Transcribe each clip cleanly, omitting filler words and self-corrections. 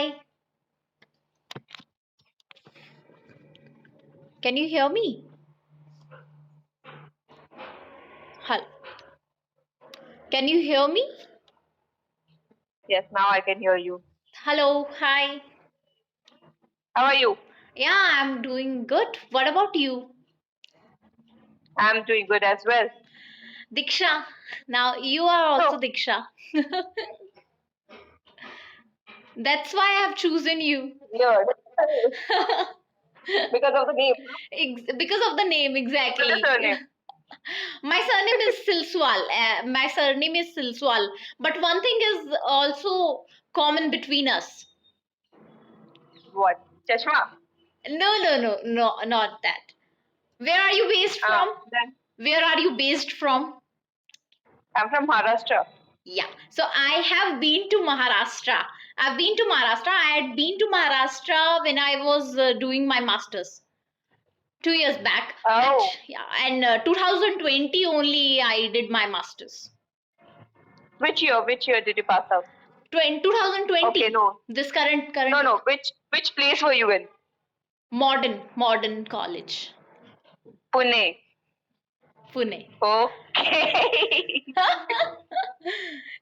hi. Can you hear me? Hel- Can you hear me? Yes, now I can hear you. Hello, hi. How are you? Yeah, I'm doing good. What about you? I'm doing good as well. Diksha. Now you are also So, Diksha. That's why I have chosen you. weird. Because of the name. Because of the name, What's the exactly. surname? My surname is Silswal. But one thing is also common between us. What? Chashma? No, not that. Where are you based from? Then Where are you based from? I'm from Maharashtra. Yeah. So I have been to Maharashtra. I've been to Maharashtra. I had been to Maharashtra when I was doing my masters 2 years back. Oh, Yeah, and 2020 only I did my masters. which year? Which year did you pass out? 2020. Okay, no. This current No, year. no. Which place were you in? Modern college, Pune. Pune. Okay.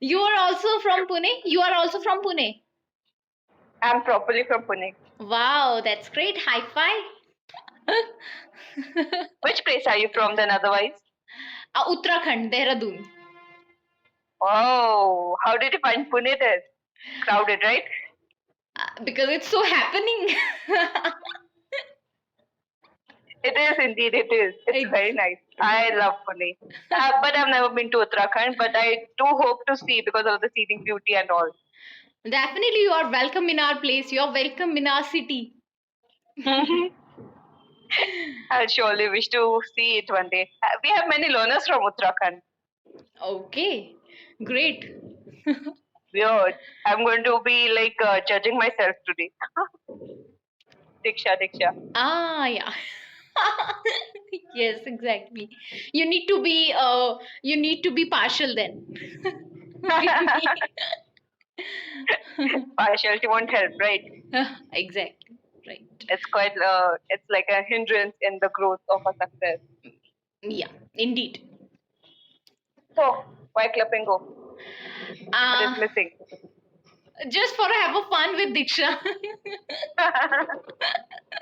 You are also from Pune. You are also from Pune. I'm properly from Pune. Wow, that's great. High five. Which place are you from then otherwise? Uttarakhand, Dehradun. Oh, how did you find Pune then? Crowded, right? Because it's so happening. It is indeed, it is. It's very Ex- nice. I love Pune. But I've never been to Uttarakhand, but I do hope to see because of the scenic beauty and all. Definitely, you are welcome in our place. You are welcome in our city. I'll surely wish to see it one day. We have many learners from Uttarakhand. Okay, great. Weird. I'm going to be like judging myself today. Diksha, Diksha. Yeah. Yes, exactly. You need to be partial then. With me. Partiality won't help, right? Exactly. Right. It's like a hindrance in the growth of a success. Yeah, indeed. So, why clapping go? What is Uh missing? just for have a fun with Diksha.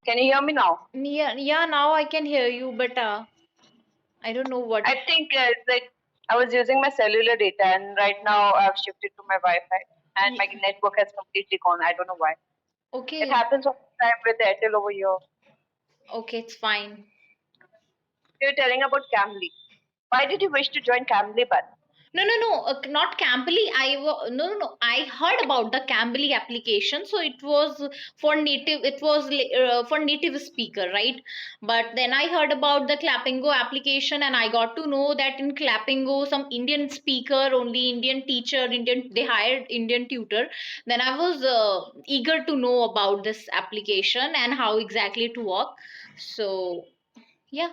Can you hear me now? Yeah, now I can hear you, but I don't know what. I think it's like I was using my cellular data, and right now I've shifted to my Wi-Fi, and my Yeah. network has completely gone. I don't know why. It Okay, happens all the time with Airtel over here. okay, it's fine. You're telling about Camly. Why did you wish to join Camly, but No, not Cambly. No. I heard about the Cambly application. So it was for native. It was for native speaker, right? But then I heard about the Clappingo application, and I got to know that in Clappingo, some Indian speaker, only Indian teacher, Indian they hired Indian tutor. Then I was eager to know about this application and how exactly it work. So yeah,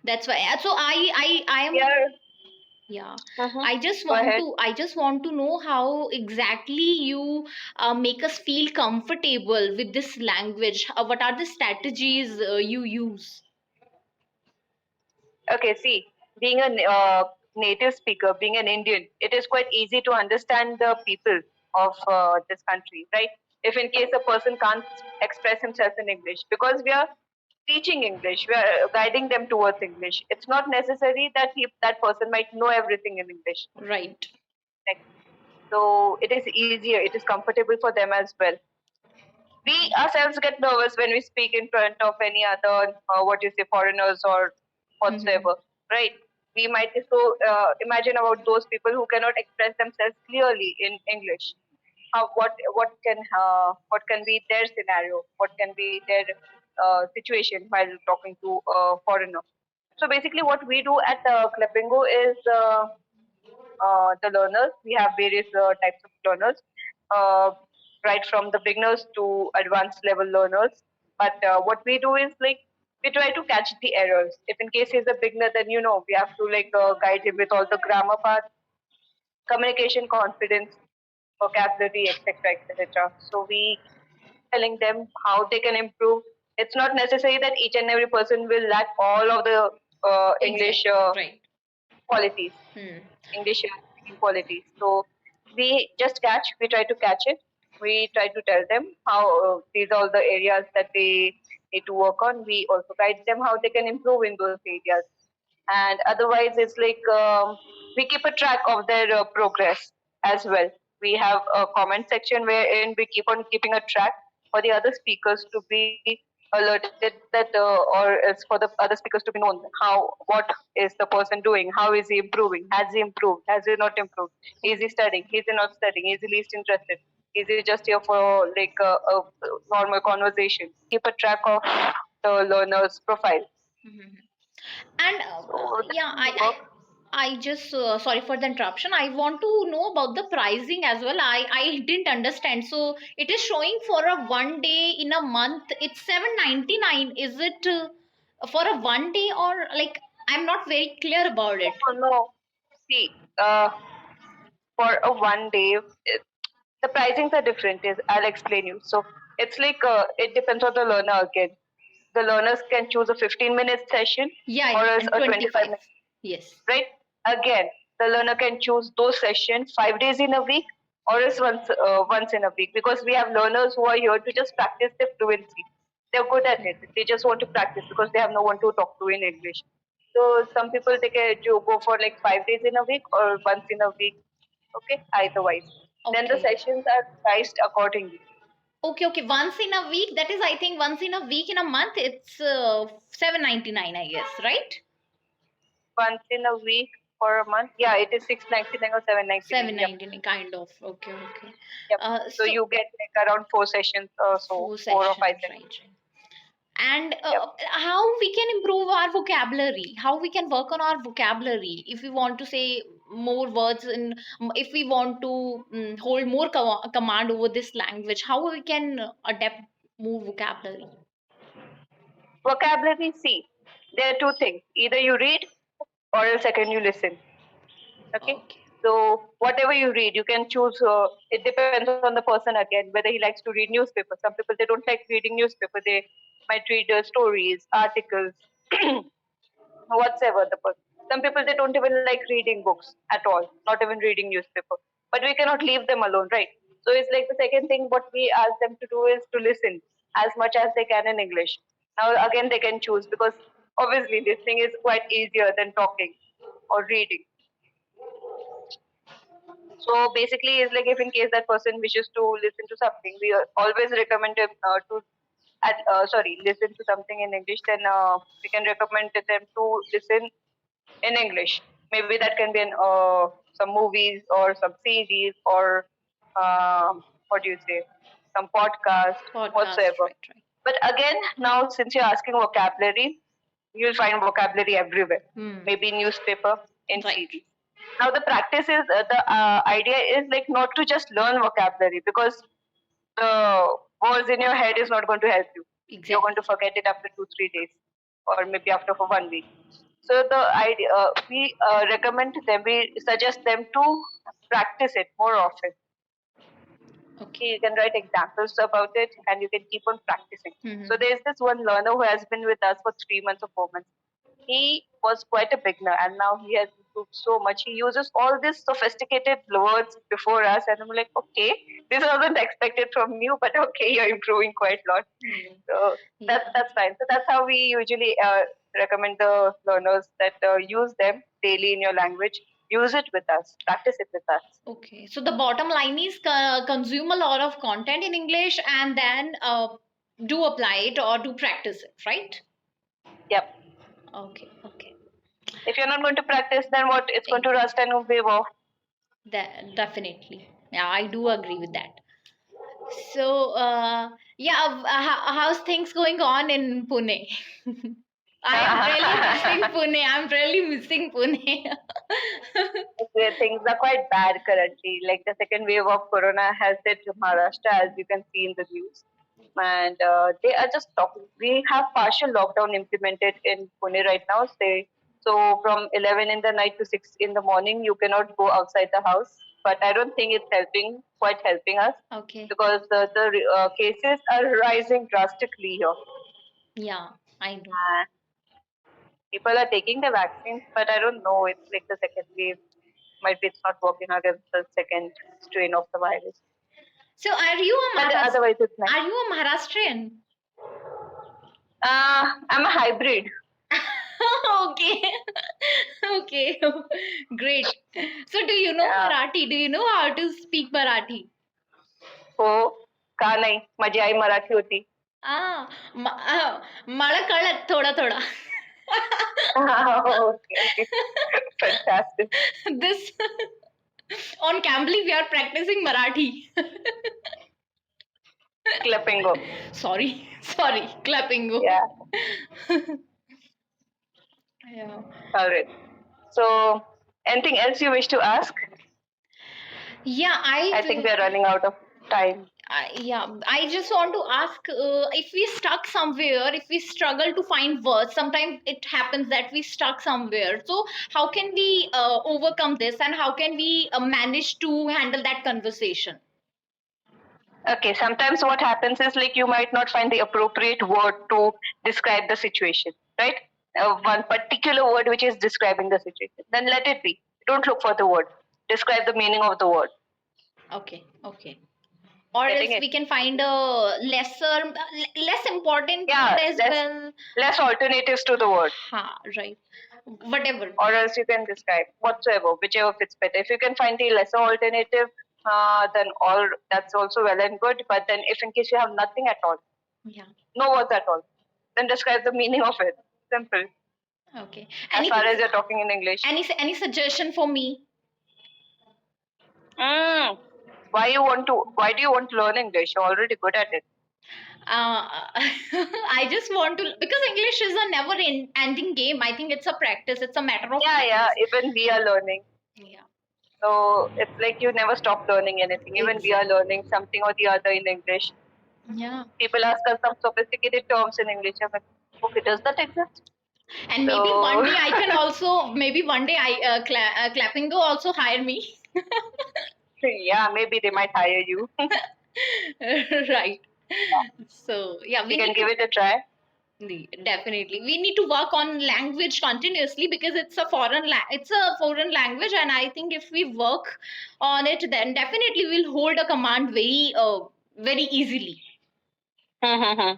that's why. So I we am. are? Yeah, Mhm. I just Go want ahead. to I just want to know how exactly you make us feel comfortable with this language. What are the strategies you use? Okay, see, being a native speaker, being an Indian, it is quite easy to understand the people of this country, right? If in case a person can't express himself in English, because we are teaching English, we are guiding them towards English. It's not necessary that that person might know everything in English. Right. Like, so it is easier, it is comfortable for them as well. We ourselves get nervous when we speak in front of any other what you say foreigners or Mhm. whatsoever, right? We might so imagine about those people who cannot express themselves clearly in English. How what can be their scenario, what can be their situation while talking to a foreigner. So basically what we do at Klepingo is the learners. We have various types of learners, uh, right from the beginners to advanced level learners. But what we do is like we try to catch the errors. If in case he's a beginner, then we have to like guide him with all the grammar part, communication, confidence. vocabulary, etc., etc. So we telling them how they can improve. It's not necessary that each and every person will lack all of the English Exactly. Right. qualities, Hmm. English speaking qualities. So we just catch, we try to catch it. We try to tell them how these are all the areas that they need to work on. We also guide them how they can improve in those areas. And otherwise, it's like we keep a track of their progress as well. We have a comment section wherein we keep on keeping a track for the other speakers to be alerted that or else for the other speakers to be known how what is the person doing, how is he improving, has he improved, has he not improved, is he studying, is he not studying, is he least interested, is he just here for like a normal conversation. Keep a track of the learner's profile. Mhm. And So yeah, that will work. I just sorry for the interruption. I want to know about the pricing as well. I didn't understand. So it is showing for a 1 day in a month. It's 7.99. Is it for a 1 day, or like I'm not very clear about it. Oh, no. See, for a 1 day, the pricings are different. Is I'll explain you. So it's like it depends on the learner again. The learners can choose a 15-minute session or Yeah, else and a 25 25. minute, Yes. right? Again, the learner can choose those sessions 5 days in a week or else once in a week, because we have learners who are here to just practice their fluency. They're good at it. They just want to practice because they have no one to talk to in English. So some people take a to go for like 5 days in a week or once in a week. Okay, either wise. Then the Okay. sessions are priced accordingly. Okay. Once in a week. That is, I think, once in a week in a month. It's 7.99. I guess, right? Once in a week for a month. Yeah, it is 6.99 or 7.99. Seven Yep, ninety kind of. Okay. yep. So So you get like around 4 sessions or so, four 4 or 5 sessions. sessions, right? And Yep. how we can improve our vocabulary? How we can work on our vocabulary if we want to say more words, and if we want to hold more command over this language? How we can adapt more vocabulary? Vocabulary, see, there are two things. Either you read or else second you listen. Okay. Okay. So whatever you read, you can choose. It depends on the person again whether he likes to read newspaper. Some people they don't like reading newspaper. They might read stories, articles, whatsoever the person. Some people they don't even like reading books at all, not even reading newspaper. But we cannot leave them alone, right? So it's like the second thing what we ask them to do is to listen as much as they can in English. Now again they can choose because obviously listening is quite easier than talking or reading. So basically, it's like if in case that person wishes to listen to something, we always recommend him listen to something in English. Then we can recommend them to listen in English. Maybe that can be some movies or some series or what do you say, some podcast Podcast, whatsoever. right? But again, now since you're asking vocabulary, you'll find vocabulary everywhere. Hmm. Maybe newspaper, in Right. series. Now the practice is the idea is like not to just learn vocabulary because the words in your head is not going to help you. You're going Exactly. to forget it after 2 3 days or maybe after for 1 week. So the idea we recommend them, we suggest them to practice it more often. Okay. You can write examples about it and you can keep on practicing. Hmm. So there's this one learner who has been with us for 3 months or 4 months. He was quite a beginner and now he has improved so much. He uses all these sophisticated words before us, and I'm like, okay, this wasn't expected from you, but okay, you're improving quite a lot. So Yeah. that's fine. So that's how we usually recommend the learners that use them daily in your language. Use it with us. Practice it with us. Okay. So the bottom line is consume a lot of content in English, and then do apply it or do practice it, right? Yep. Okay. If you're not going to practice, then what? It's going to Exactly. rust and wave off. Definitely. Yeah, I do agree with that. So, yeah, how's things going on in Pune? I'm really missing Pune. I'm really missing Pune. Things are quite bad currently. Like the second wave of corona has hit Maharashtra, as you can see in the news. And they are just talking. We have partial lockdown implemented in Pune right now. Say So from 11 in the night to 6 in the morning, you cannot go outside the house. But I don't think it's quite helping us, Okay. because the cases are rising drastically here. Yeah, I know. And people are taking the vaccines, but I don't know. It's like the second wave. Might be it's not working against the second strain of the virus. So are you a But otherwise, it's nice. Are you a Maharashtrian? I'm a hybrid. Okay. Okay. Great. So do you know Yeah. Marathi? Do you know how to speak Marathi? हो का नाही माझी आई मराठी होती. मला कळत थोडा थोडा. Okay. Fantastic. This on Cambly we are practicing Marathi. Clappingo. Sorry, clappingo. Yeah. Yeah. All right. So, anything else you wish to ask? Yeah, I think we are running out of time. I just want to ask, if we stuck somewhere, if we struggle to find words, sometimes it happens that we stuck somewhere. So how can we overcome this, and how can we manage to handle that conversation? Okay, sometimes what happens is like you might not find the appropriate word to describe the situation, right? One particular word which is describing the situation. Then let it be. Don't look for the word. Describe the meaning of the word. Okay. Or Getting else it? we can find a less important Yeah, word as well. less alternatives to the word. Right. Whatever. Or else you can describe whatsoever, whichever fits better. If you can find the lesser alternative, then all that's also well and good. But then, if in case you have nothing at all, Yeah. no words at all, then describe the meaning of it. Simple. Okay. As far as you're talking in English. Any suggestion for me? Why do you want to learn English? You're already good at it. I just want to, because English is a never ending game. I think it's a practice. It's a matter of Yeah. practice. Even we are learning. Yeah. So it's like you never stop learning anything. Even we are learning something or the other in English. Yeah. People ask us some sophisticated terms in English. I'm like, okay, does that exist? And maybe one day I can also, maybe one day Clappingo also hire me. Yeah, maybe they might hire you. Right. So yeah, we can give it a try. Definitely we need to work on language continuously, because it's a foreign language, and I think if we work on it, then definitely we'll hold a command very easily. Yeah.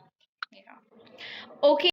Okay.